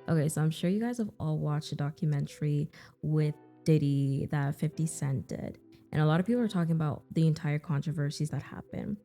Okay, so I'm sure you guys have all watched a documentary with Diddy that 50 Cent did. And a lot of people are talking about the entire controversies that happened.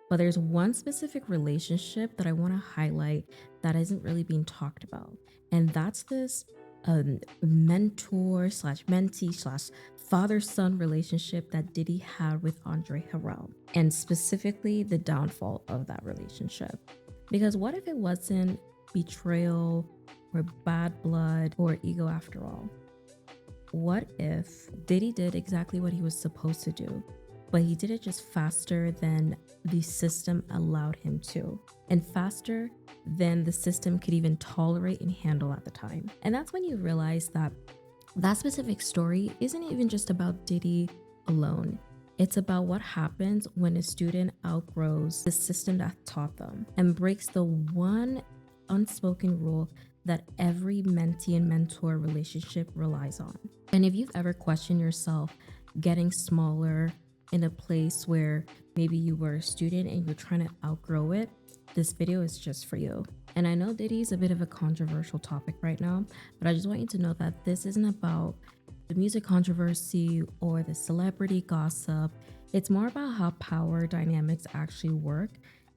But there's one specific relationship that I want to highlight that isn't really being talked about. And that's this mentor slash mentee slash father son relationship that Diddy had with Andre Harrell. And specifically the downfall of that relationship. Because what if it wasn't betrayal or bad blood or ego after all? What if Diddy did exactly what he was supposed to do, but he did it just faster than the system allowed him to, and faster than the system could even tolerate and handle at the time? And that's when you realize that that specific story isn't even just about Diddy alone. It's about what happens when a student outgrows the system that taught them and breaks the one unspoken rule that every mentee and mentor relationship relies on. And if you've ever questioned yourself getting smaller in a place where maybe you were a student and you're trying to outgrow it, this video is just for you. And I know Diddy is a bit of a controversial topic right now, but I just want you to know that this isn't about the music controversy or the celebrity gossip. It's more about how power dynamics actually work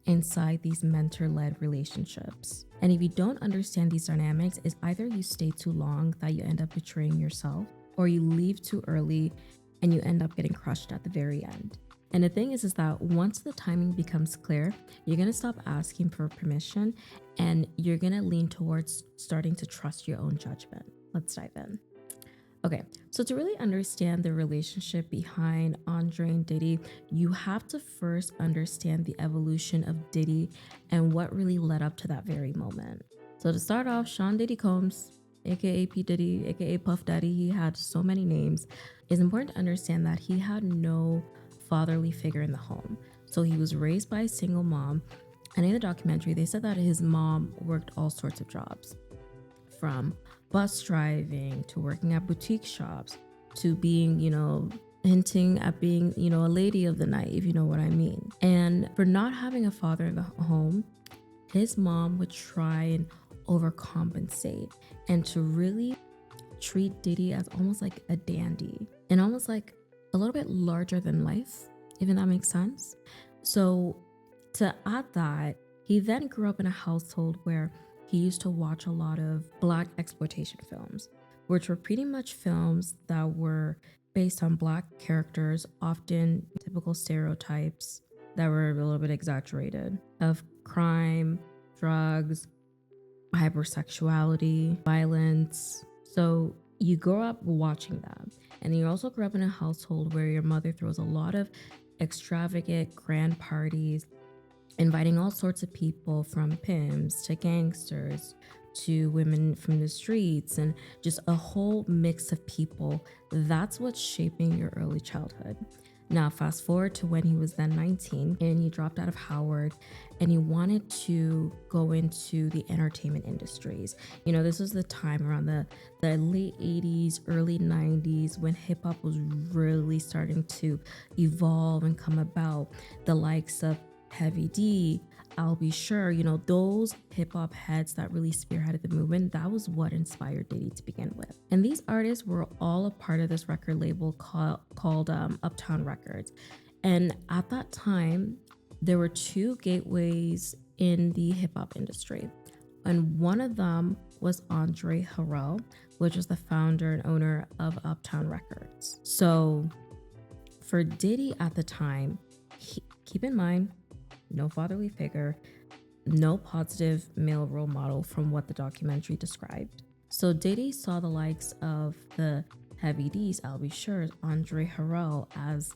inside these mentor-led relationships. And if you don't understand these dynamics, it's either you stay too long that you end up betraying yourself, or you leave too early and you end up getting crushed at the very end. And the thing is that once the timing becomes clear, you're gonna stop asking for permission and you're gonna lean towards starting to trust your own judgment. Let's dive in. Okay, so to really understand the relationship behind Andre and Diddy, you have to first understand the evolution of Diddy and what really led up to that very moment. So to start off, Sean Diddy Combs, aka P. Diddy, aka Puff Daddy, he had so many names. It's important to understand that he had no fatherly figure in the home. So he was raised by a single mom. And in the documentary, they said that his mom worked all sorts of jobs, from bus driving to working at boutique shops to being, hinting at being, a lady of the night, if you know what I mean. And for not having a father in the home, his mom would try and overcompensate and to really treat Diddy as almost like a dandy and almost like a little bit larger than life, even that makes sense. So to add that, he then grew up in a household where he used to watch a lot of Black exploitation films, which were pretty much films that were based on Black characters, often typical stereotypes that were a little bit exaggerated of crime, drugs, hypersexuality, violence. So you grow up watching that. And you also grew up in a household where your mother throws a lot of extravagant grand parties, inviting all sorts of people, from pimps to gangsters to women from the streets, and just a whole mix of people. That's what's shaping your early childhood. Now, fast forward to when he was then 19 and he dropped out of Howard and he wanted to go into the entertainment industries. This was the time around the late 80s, early 90s when hip hop was really starting to evolve and come about. The likes of Heavy D, I'll Be Sure, those hip hop heads that really spearheaded the movement, that was what inspired Diddy to begin with. And these artists were all a part of this record label called Uptown Records. And at that time, there were two gateways in the hip hop industry. And one of them was Andre Harrell, which was the founder and owner of Uptown Records. So for Diddy at the time, keep in mind, no fatherly figure, no positive male role model from what the documentary described. So Diddy saw the likes of the Heavy D's, I'll Be Sure, Andre Harrell as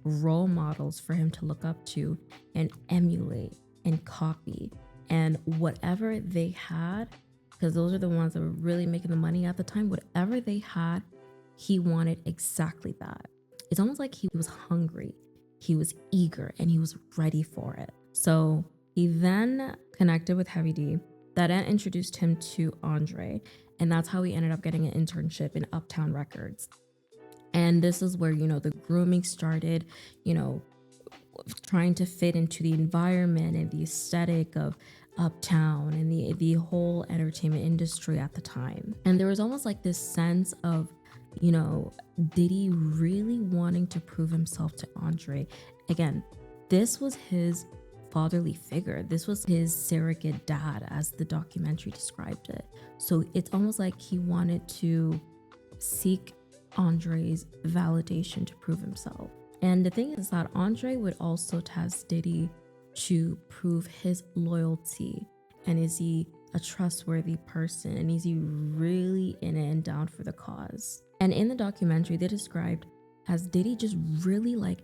role models for him to look up to and emulate and copy. And whatever they had, because those are the ones that were really making the money at the time, whatever they had, he wanted exactly that. It's almost like he was hungry, he was eager, and he was ready for it. So he then connected with Heavy D. That then introduced him to Andre, and that's how he ended up getting an internship in Uptown Records. And this is where, the grooming started, trying to fit into the environment and the aesthetic of Uptown and the whole entertainment industry at the time. And there was almost like this sense of, Diddy really wanting to prove himself to Andre. Again, this was his fatherly figure. This was his surrogate dad, as the documentary described it. So it's almost like he wanted to seek Andre's validation to prove himself. And the thing is that Andre would also test Diddy to prove his loyalty, and is he a trustworthy person, and is he really in it and down for the cause. And in the documentary, they described as Diddy just really like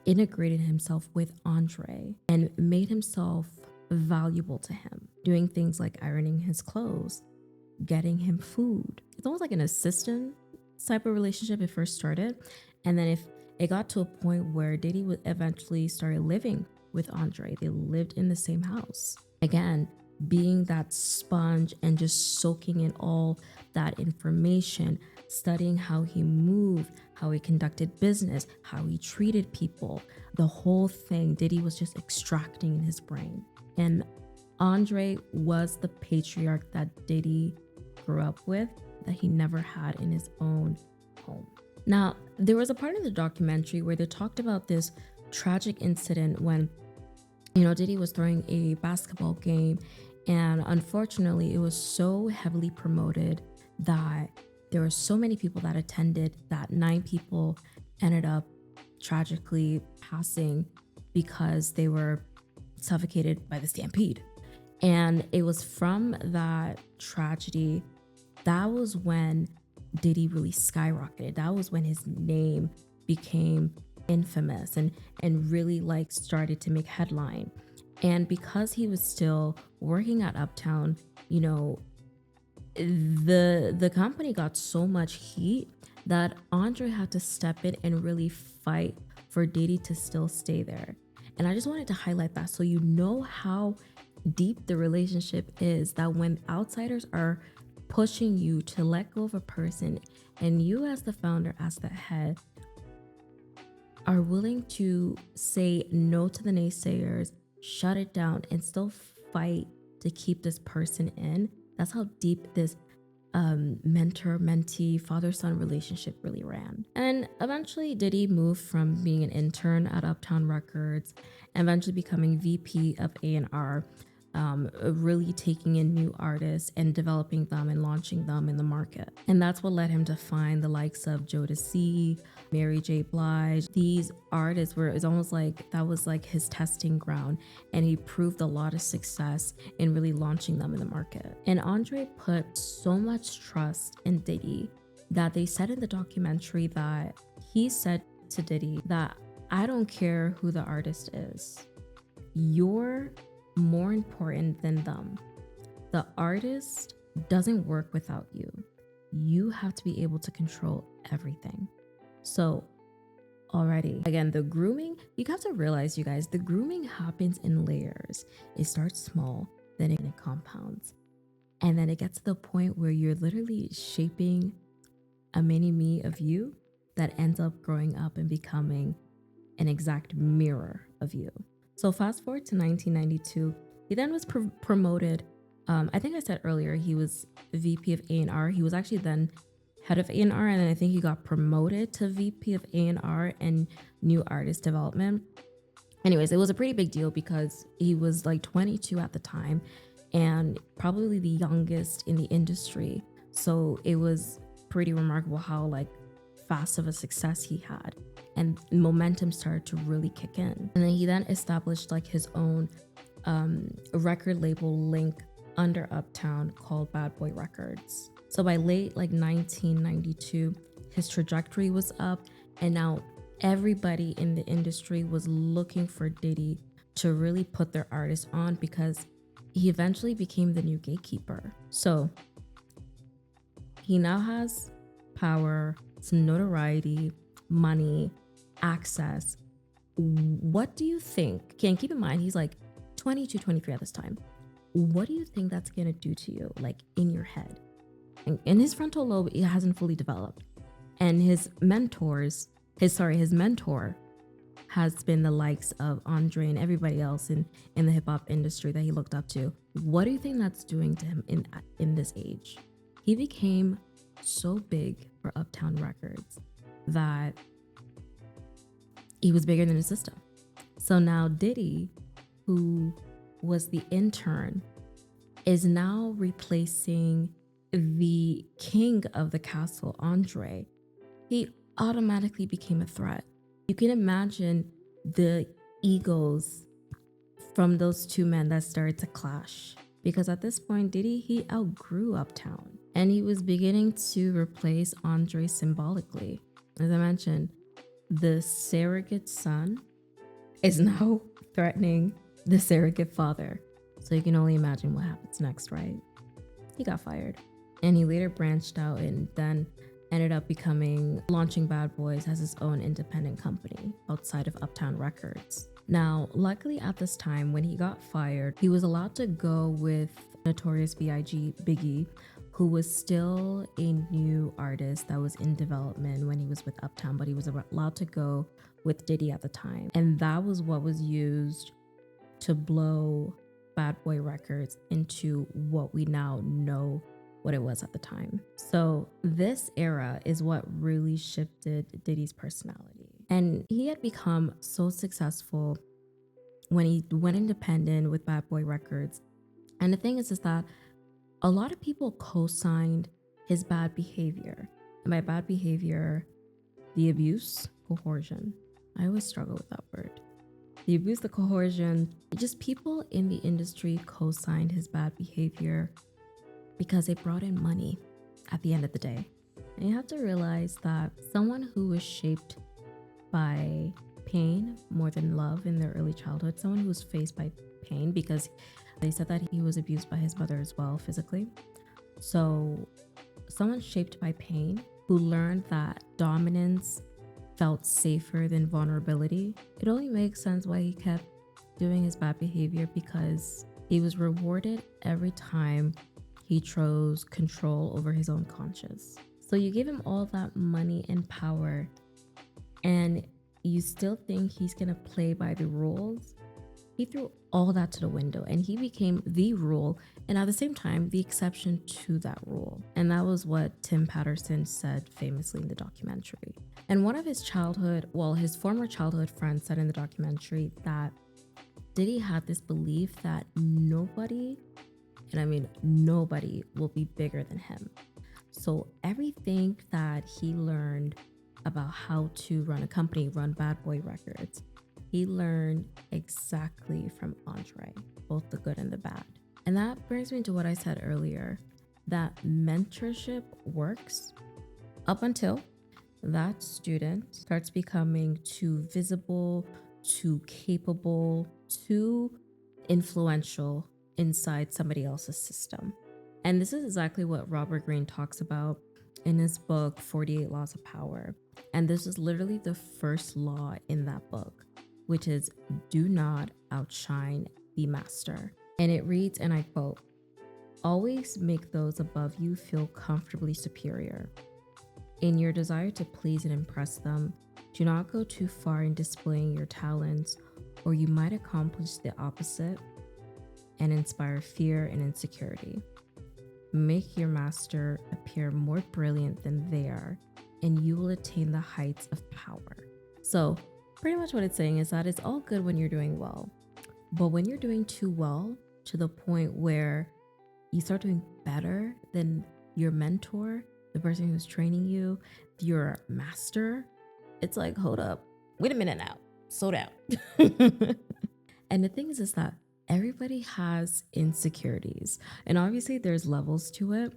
integrated himself with Andre and made himself valuable to him, doing things like ironing his clothes, getting him food. It's almost like an assistant type of relationship it first started. And then if it got to a point where Diddy would eventually start living with Andre, they lived in the same house. Again, being that sponge and just soaking in all that information, studying how he moved, how he conducted business, how he treated people, the whole thing Diddy was just extracting in his brain. And Andre was the patriarch that Diddy grew up with that he never had in his own home. Now, there was a part of the documentary where they talked about this tragic incident when, Diddy was throwing a basketball game, and unfortunately, it was so heavily promoted that there were so many people that attended that 9 people ended up tragically passing because they were suffocated by the stampede. And it was from that tragedy, that was when Diddy really skyrocketed. That was when his name became infamous and really like started to make headline. And because he was still working at Uptown, the company got so much heat that Andre had to step in and really fight for Diddy to still stay there. And I just wanted to highlight that so you know how deep the relationship is, that when outsiders are pushing you to let go of a person, and you as the founder, as the head, are willing to say no to the naysayers, shut it down, and still fight to keep this person in. That's how deep this mentor-mentee, father-son relationship really ran. And eventually Diddy moved from being an intern at Uptown Records and eventually becoming VP of A&R, really taking in new artists and developing them and launching them in the market. And that's what led him to find the likes of Jodeci, Mary J. Blige. These artists it's almost like that was like his testing ground, and he proved a lot of success in really launching them in the market. And Andre put so much trust in Diddy that they said in the documentary that he said to Diddy that, "I don't care who the artist is. You're more important than them. The artist doesn't work without you. You have to be able to control everything." So already, again, the grooming, you have to realize, you guys, the grooming happens in layers. It starts small, then it compounds. And then it gets to the point where you're literally shaping a mini me of you that ends up growing up and becoming an exact mirror of you. So fast forward to 1992, he then was promoted. I think I said earlier, he was VP of A&R. He was actually then head of A&R, and then I think he got promoted to VP of A&R and new artist development. Anyways, it was a pretty big deal because he was like 22 at the time and probably the youngest in the industry. So it was pretty remarkable how like fast of a success he had, and momentum started to really kick in. And then he then established like his own record label link under Uptown called Bad Boy Records. So by late like 1992, his trajectory was up, and now everybody in the industry was looking for Diddy to really put their artists on, because he eventually became the new gatekeeper. So he now has power, some notoriety, money, access. What do you think? Can keep in mind, he's like 22, 23 at this time. What do you think that's going to do to you, like in your head? And his frontal lobe, it hasn't fully developed. And his mentor has been the likes of Andre and everybody else in the hip hop industry that he looked up to. What do you think that's doing to him in this age? He became so big for Uptown Records that he was bigger than the system. So now Diddy, who was the intern, is now replacing the king of the castle, Andre. He automatically became a threat. You can imagine the egos from those two men that started to clash. Because at this point, Diddy, he outgrew Uptown and he was beginning to replace Andre symbolically. As I mentioned, the surrogate son is now threatening the surrogate father. So you can only imagine what happens next, right? He got fired. And he later branched out and then ended up launching Bad Boys as his own independent company outside of Uptown Records. Now, luckily at this time, when he got fired, he was allowed to go with Notorious B.I.G. Biggie, who was still a new artist that was in development when he was with Uptown, but he was allowed to go with Diddy at the time. And that was what was used to blow Bad Boy Records into what we now know what it was at the time. So this era is what really shifted Diddy's personality. And he had become so successful when he went independent with Bad Boy Records. And the thing is that a lot of people co-signed his bad behavior. And by bad behavior, the abuse, coercion. I always struggle with that word. The abuse, the coercion, just people in the industry co-signed his bad behavior because it brought in money at the end of the day. And you have to realize that someone who was shaped by pain more than love in their early childhood, someone who was faced by pain, because they said that he was abused by his mother as well physically. So someone shaped by pain who learned that dominance felt safer than vulnerability, it only makes sense why he kept doing his bad behavior, because he was rewarded every time he chose control over his own conscience. So you give him all that money and power and you still think he's gonna play by the rules? He threw all that to the window and he became the rule, and at the same time the exception to that rule. And that was what Tim Patterson said famously in the documentary. And one of his former childhood friends said in the documentary that Diddy had this belief that nobody, and I mean nobody, will be bigger than him. So everything that he learned about how to run a company, run Bad Boy Records, he learned exactly from Andre, both the good and the bad. And that brings me to what I said earlier, that mentorship works up until that student starts becoming too visible, too capable, too influential inside somebody else's system. And this is exactly what Robert Greene talks about in his book, 48 Laws of Power. And this is literally the first law in that book, which is do not outshine the master. And it reads, and I quote, "Always make those above you feel comfortably superior. In your desire to please and impress them, do not go too far in displaying your talents, or you might accomplish the opposite and inspire fear and insecurity. Make your master appear more brilliant than they are, and you will attain the heights of power." So pretty much what it's saying is that it's all good when you're doing well, but when you're doing too well to the point where you start doing better than your mentor, the person who's training you, your master, it's like, hold up, wait a minute now, slow down. And the thing is that everybody has insecurities, and obviously there's levels to it,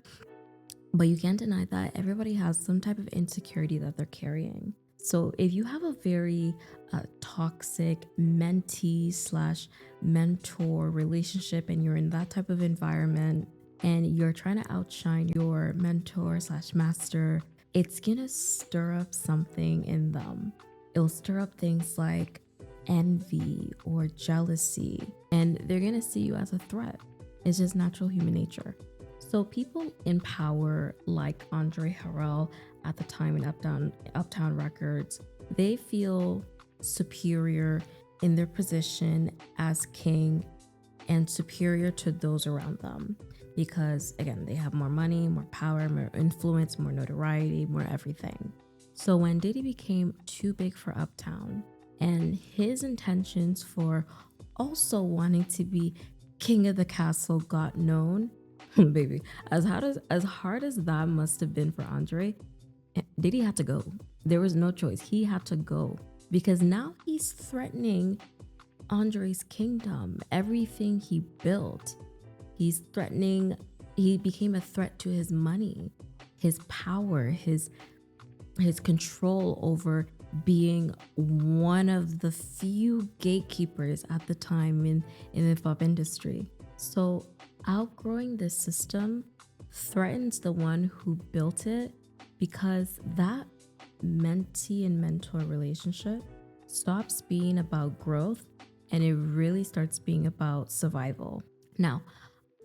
but you can't deny that everybody has some type of insecurity that they're carrying. So if you have a very toxic mentee slash mentor relationship and you're in that type of environment and you're trying to outshine your mentor slash master, it's gonna stir up something in them. It'll stir up things like envy or jealousy, and they're gonna see you as a threat. It's just natural human nature. So people in power like Andre Harrell at the time in Uptown Records, they feel superior in their position as king and superior to those around them. Because again, they have more money, more power, more influence, more notoriety, more everything. So when Diddy became too big for Uptown and his intentions for also wanting to be king of the castle got known, baby, as hard as that must have been for Andre, Diddy had to go. There was no choice. He had to go because now he's threatening Andre's kingdom, everything he built. He's threatening, he became a threat to his money, his power, his control over being one of the few gatekeepers at the time in the hip hop industry. So outgrowing this system threatens the one who built it because that mentee and mentor relationship stops being about growth and it really starts being about survival. Now,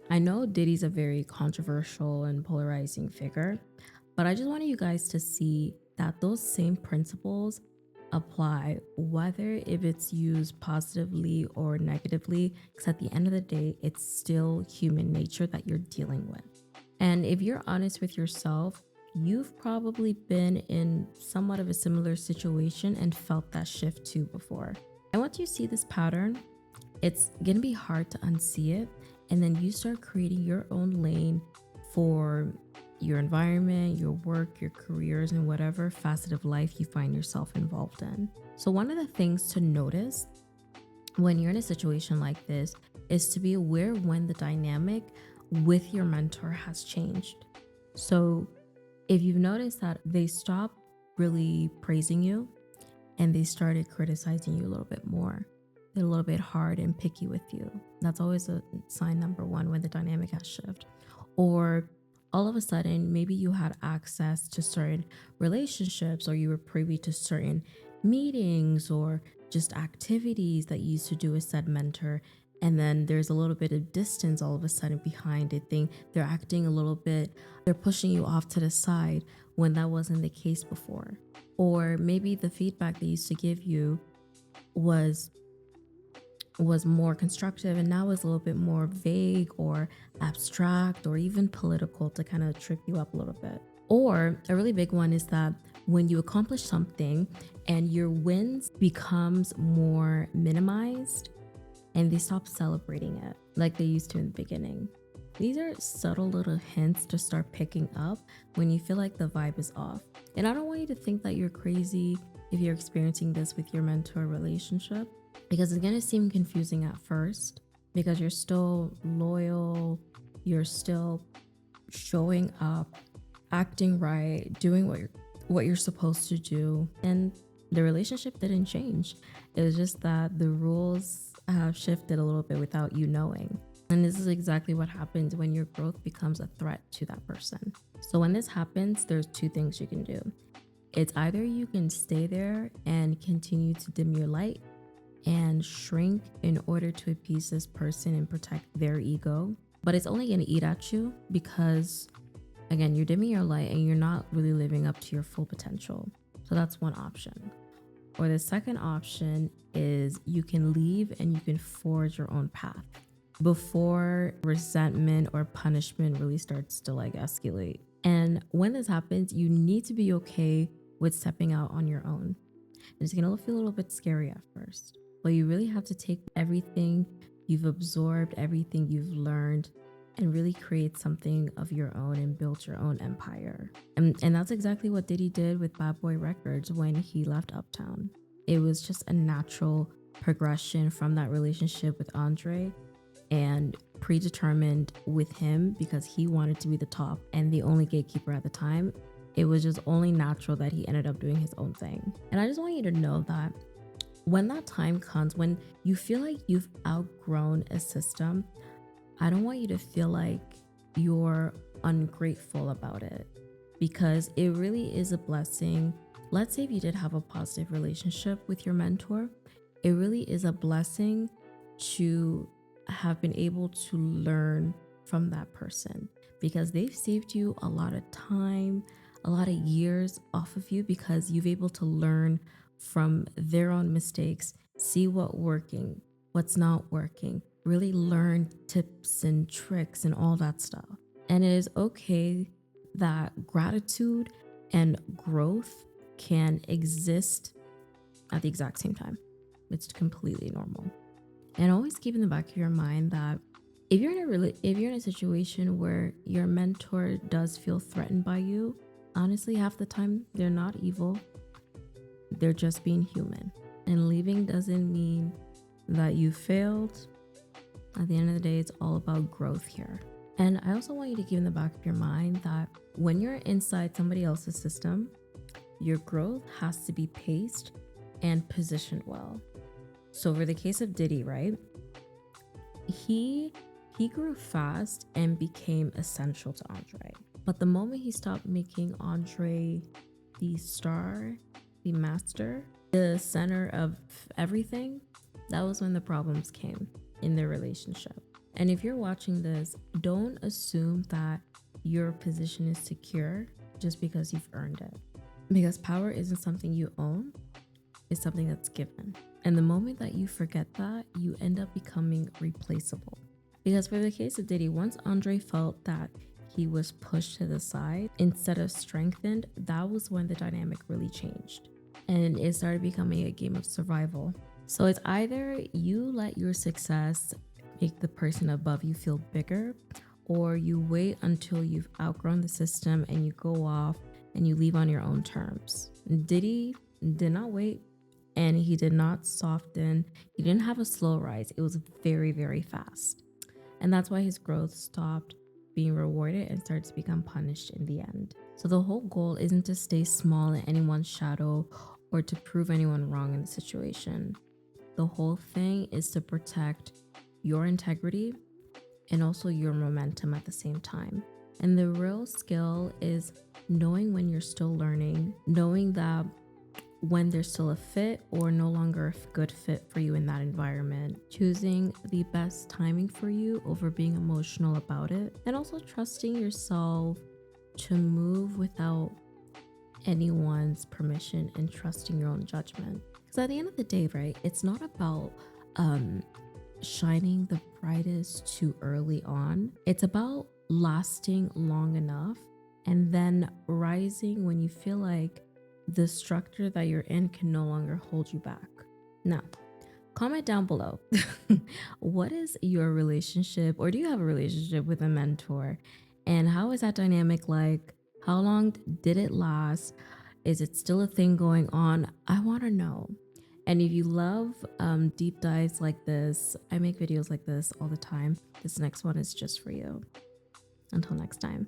I know Diddy's a very controversial and polarizing figure, but I just wanted you guys to see that those same principles apply whether if it's used positively or negatively, because at the end of the day, it's still human nature that you're dealing with. And if you're honest with yourself, you've probably been in somewhat of a similar situation and felt that shift too before. And once you see this pattern, it's gonna be hard to unsee it. And then you start creating your own lane for your environment, your work, your careers, and whatever facet of life you find yourself involved in. So, one of the things to notice when you're in a situation like this is to be aware when the dynamic with your mentor has changed. So, if you've noticed that they stopped really praising you and they started criticizing you a little bit more, they're a little bit hard and picky with you. That's always a sign number one when the dynamic has shifted. Or all of a sudden, maybe you had access to certain relationships or you were privy to certain meetings or just activities that you used to do with said mentor. And then there's a little bit of distance all of a sudden behind it. They're acting a little bit, they're pushing you off to the side when that wasn't the case before. Or maybe the feedback they used to give you was more constructive and now is a little bit more vague or abstract or even political to kind of trip you up a little bit. Or a really big one is that when you accomplish something and your wins becomes more minimized and they stop celebrating it like they used to in the beginning. These are subtle little hints to start picking up when you feel like the vibe is off. And I don't want you to think that you're crazy if you're experiencing this with your mentor relationship, because it's going to seem confusing at first because you're still loyal, you're still showing up, acting right, doing what you're supposed to do, and the relationship didn't change. It was just that the rules have shifted a little bit without you knowing. And this is exactly what happens when your growth becomes a threat to that person. So when this happens, there's two things you can do. It's either you can stay there and continue to dim your light and shrink in order to appease this person and protect their ego, but it's only going to eat at you because, again, you're dimming your light and you're not really living up to your full potential. So that's one option. Or the second option is you can leave and you can forge your own path before resentment or punishment really starts to escalate. And when this happens, you need to be okay with stepping out on your own. It's going to feel a little bit scary at first, but you really have to take everything you've absorbed, everything you've learned, and really create something of your own and build your own empire. And that's exactly what Diddy did with Bad Boy Records when he left Uptown. It was just a natural progression from that relationship with Andre and predetermined with him because he wanted to be the top and the only gatekeeper at the time. It was just only natural that he ended up doing his own thing. And I just want you to know that when that time comes, when you feel like you've outgrown a system, I don't want you to feel like you're ungrateful about it, because it really is a blessing. Let's say if you did have a positive relationship with your mentor, it really is a blessing to have been able to learn from that person, because they've saved you a lot of time, a lot of years off of you, because you've able to learn from their own mistakes, see what's working, what's not working, really learn tips and tricks and all that stuff. And it is okay that gratitude and growth can exist at the exact same time. It's completely normal. And always keep in the back of your mind that if you're in a situation where your mentor does feel threatened by you, honestly, half the time they're not evil. They're just being human. And leaving doesn't mean that you failed. At the end of the day, it's all about growth here. And I also want you to keep in the back of your mind that when you're inside somebody else's system, your growth has to be paced and positioned well. So for the case of Diddy, right? He grew fast and became essential to Andre. But the moment he stopped making Andre the star, the master, the center of everything, that was when the problems came in their relationship. And if you're watching this, don't assume that your position is secure just because you've earned it. Because power isn't something you own, it's something that's given. And the moment that you forget that, you end up becoming replaceable. Because for the case of Diddy, once Andre felt that he was pushed to the side instead of strengthened, that was when the dynamic really changed. And it started becoming a game of survival. So it's either you let your success make the person above you feel bigger, or you wait until you've outgrown the system and you go off and you leave on your own terms. Diddy did not wait, and he did not soften. He didn't have a slow rise. It was very, very fast. And that's why his growth stopped being rewarded and started to become punished in the end. So the whole goal isn't to stay small in anyone's shadow or to prove anyone wrong in the situation. The whole thing is to protect your integrity and also your momentum at the same time. And the real skill is knowing when you're still learning, knowing that when there's still a fit or no longer a good fit for you in that environment, choosing the best timing for you over being emotional about it, and also trusting yourself to move without anyone's permission and trusting your own judgment. Because at the end of the day, right, it's not about shining the brightest too early on. It's about lasting long enough and then rising when you feel like the structure that you're in can no longer hold you back. Now, comment down below. What is your relationship, or do you have a relationship with a mentor? And how is that dynamic like? How long did it last? Is it still a thing going on? I want to know. And if you love deep dives like this, I make videos like this all the time. This next one is just for you. Until next time.